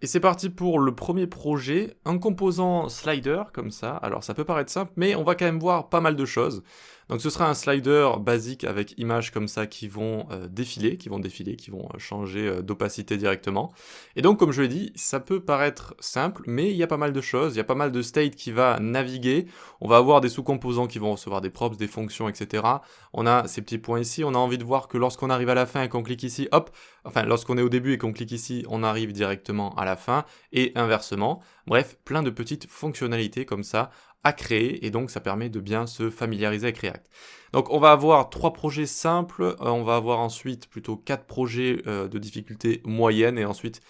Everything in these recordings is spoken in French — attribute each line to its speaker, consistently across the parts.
Speaker 1: Et c'est parti pour le premier projet, un composant slider comme ça. Alors ça peut paraître simple, mais on va quand même voir pas mal de choses. Donc ce sera un slider basique avec images comme ça qui vont défiler, qui vont changer d'opacité directement. Et donc comme je l'ai dit, ça peut paraître simple, mais il y a pas mal de choses, il y a pas mal de state qui va naviguer. On va avoir des sous-composants qui vont recevoir des props, des fonctions, etc. On a ces petits points ici, on a envie de voir que lorsqu'on arrive à la fin et qu'on clique ici, hop, enfin lorsqu'on est au début et qu'on clique ici, on arrive directement à la fin, et inversement. Bref, plein de petites fonctionnalités comme ça à créer, et donc ça permet de bien se familiariser avec React. Donc on va avoir 3 projets simples, on va avoir ensuite plutôt 4 projets de difficulté moyenne, et ensuite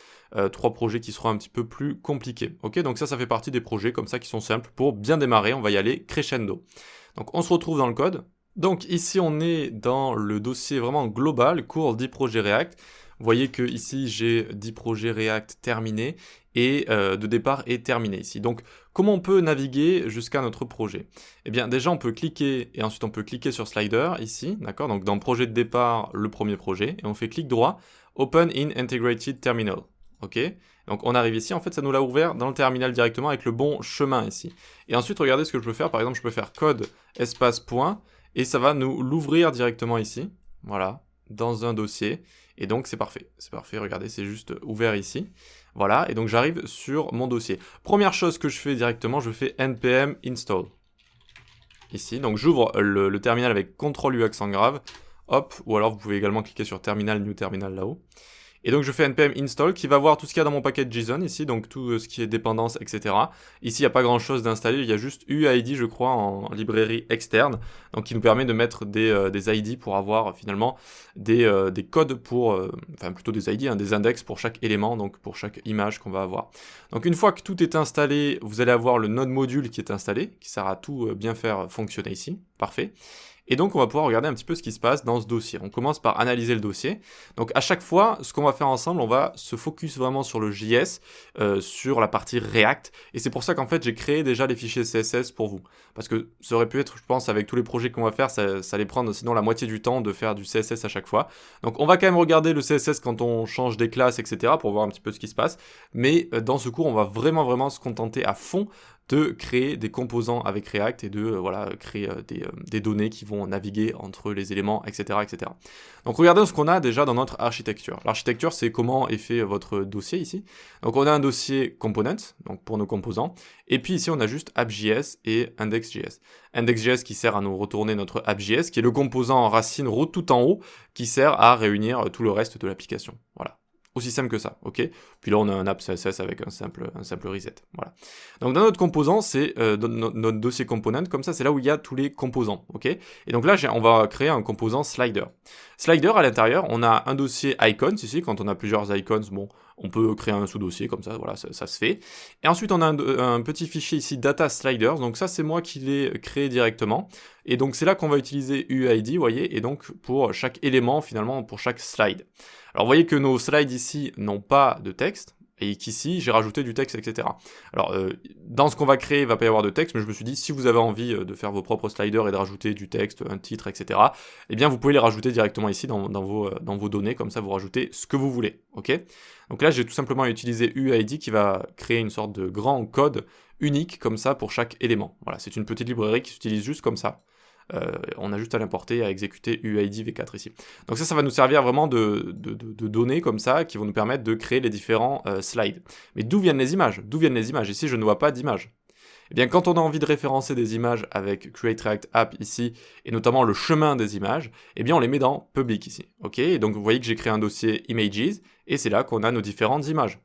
Speaker 1: 3 projets qui seront un petit peu plus compliqués. Ok, donc ça fait partie des projets comme ça qui sont simples pour bien démarrer, on va y aller crescendo. Donc on se retrouve dans le code. Donc ici on est dans le dossier vraiment global, cours 10 projets React. Vous voyez que ici j'ai 10 projets React terminés et de départ est terminé ici. Donc comment on peut naviguer jusqu'à notre projet? Eh bien déjà on peut cliquer et ensuite on peut cliquer sur Slider ici, d'accord? Donc dans projet de départ, le premier projet, et on fait clic droit, Open in Integrated Terminal. Ok? Donc on arrive ici, en fait ça nous l'a ouvert dans le terminal directement avec le bon chemin ici. Et ensuite regardez ce que je peux faire, par exemple je peux faire code espace point, et ça va nous l'ouvrir directement ici, voilà, dans un dossier. Et donc c'est parfait, regardez, c'est juste ouvert ici. Voilà, et donc j'arrive sur mon dossier. Première chose que je fais directement, je fais npm install. Ici, donc j'ouvre le terminal avec CTRL U accent grave, hop, ou alors vous pouvez également cliquer sur terminal, new terminal là-haut. Et donc je fais npm install qui va voir tout ce qu'il y a dans mon paquet JSON ici, donc tout ce qui est dépendance, etc. Ici il n'y a pas grand chose d'installer, il y a juste UID je crois en librairie externe, donc qui nous permet de mettre des ID pour avoir finalement des codes pour, enfin plutôt des ID, des index pour chaque élément, donc pour chaque image qu'on va avoir. Donc une fois que tout est installé, vous allez avoir le node module qui est installé, qui sert à tout bien faire fonctionner ici, parfait. Et donc on va pouvoir regarder un petit peu ce qui se passe dans ce dossier. On commence par analyser le dossier. Donc à chaque fois, ce qu'on va faire ensemble, on va se focus vraiment sur le JS, sur la partie React. Et c'est pour ça qu'en fait j'ai créé déjà les fichiers CSS pour vous. Parce que ça aurait pu être, je pense, avec tous les projets qu'on va faire, ça allait prendre sinon la moitié du temps de faire du CSS à chaque fois. Donc on va quand même regarder le CSS quand on change des classes, etc. pour voir un petit peu ce qui se passe. Mais dans ce cours, on va vraiment se contenter à fond de créer des composants avec React et de voilà, créer des données qui vont naviguer entre les éléments, etc., etc. Donc regardez ce qu'on a déjà dans notre architecture. L'architecture, c'est comment est fait votre dossier ici. Donc on a un dossier component, donc pour nos composants, et puis ici on a juste app.js et index.js. Index.js qui sert à nous retourner notre app.js, qui est le composant en racine root tout en haut, qui sert à réunir tout le reste de l'application. Voilà. Aussi simple que ça, ok? Puis là, on a un app CSS avec un simple reset, voilà. Donc dans notre composant, c'est notre dossier component, comme ça, c'est là où il y a tous les composants, ok? Et donc là, on va créer un composant slider. Slider, à l'intérieur, on a un dossier icons, ici, quand on a plusieurs icons, bon, on peut créer un sous-dossier, comme ça, voilà, ça se fait. Et ensuite, on a un petit fichier ici, data sliders, donc ça, c'est moi qui l'ai créé directement. Et donc, c'est là qu'on va utiliser UID, vous voyez, et donc, pour chaque élément, finalement, pour chaque slide. Alors vous voyez que nos slides ici n'ont pas de texte, et qu'ici j'ai rajouté du texte, etc. Alors dans ce qu'on va créer, il ne va pas y avoir de texte, mais je me suis dit, si vous avez envie de faire vos propres sliders et de rajouter du texte, un titre, etc., eh bien vous pouvez les rajouter directement ici dans vos données, comme ça vous rajoutez ce que vous voulez, ok? Donc là j'ai tout simplement utilisé UID qui va créer une sorte de grand code unique, comme ça, pour chaque élément. Voilà, c'est une petite librairie qui s'utilise juste comme ça. On a juste à l'importer, à exécuter UID v4 ici. Donc ça va nous servir vraiment de données comme ça qui vont nous permettre de créer les différents slides. Mais d'où viennent les images? D'où viennent les images? Ici, je ne vois pas d'images. Eh bien, quand on a envie de référencer des images avec Create React App ici, et notamment le chemin des images, eh bien, on les met dans Public ici. Ok? Et donc, vous voyez que j'ai créé un dossier Images, et c'est là qu'on a nos différentes images.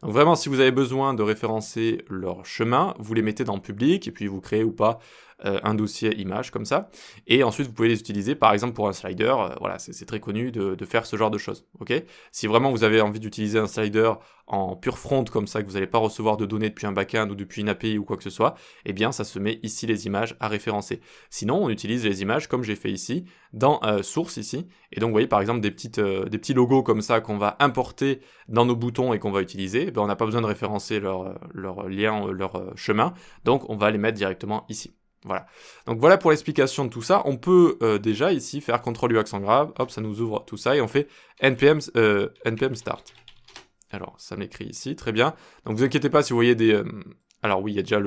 Speaker 1: Donc vraiment, si vous avez besoin de référencer leur chemin, vous les mettez dans Public, et puis vous créez ou pas un dossier image comme ça, et ensuite vous pouvez les utiliser par exemple pour un slider, voilà, c'est très connu de faire ce genre de choses, ok? Si vraiment vous avez envie d'utiliser un slider en pure front comme ça, que vous n'allez pas recevoir de données depuis un backend ou depuis une API ou quoi que ce soit, eh bien ça se met ici les images à référencer. Sinon on utilise les images comme j'ai fait ici, dans source ici, et donc vous voyez par exemple des petits logos comme ça qu'on va importer dans nos boutons et qu'on va utiliser, ben, on n'a pas besoin de référencer leur lien, leur chemin, donc on va les mettre directement ici. Voilà. Donc voilà pour l'explication de tout ça. On peut déjà ici faire CTRL U accent grave, hop, ça nous ouvre tout ça et on fait npm start. Alors, ça m'écrit ici, très bien. Donc, vous inquiétez pas si vous voyez des... Alors oui, il y a déjà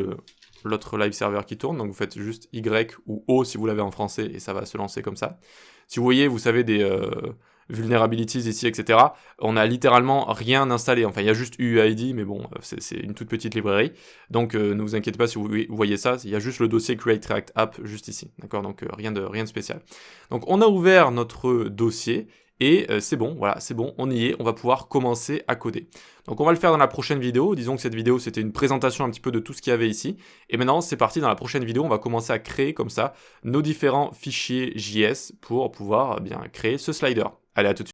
Speaker 1: l'autre live server qui tourne, donc vous faites juste Y ou O si vous l'avez en français, et ça va se lancer comme ça. Si vous voyez, vous savez, des vulnerabilities ici, etc., on a littéralement rien installé. Enfin, il y a juste UUID, mais bon, c'est une toute petite librairie. Donc, ne vous inquiétez pas si vous voyez ça, il y a juste le dossier Create React App juste ici, d'accord? Donc, rien de spécial. Donc, on a ouvert notre dossier, et c'est bon, voilà, c'est bon, on y est, on va pouvoir commencer à coder. Donc on va le faire dans la prochaine vidéo, disons que cette vidéo c'était une présentation un petit peu de tout ce qu'il y avait ici, et maintenant c'est parti, dans la prochaine vidéo on va commencer à créer comme ça nos différents fichiers JS pour pouvoir bien créer ce slider. Allez, à tout de suite.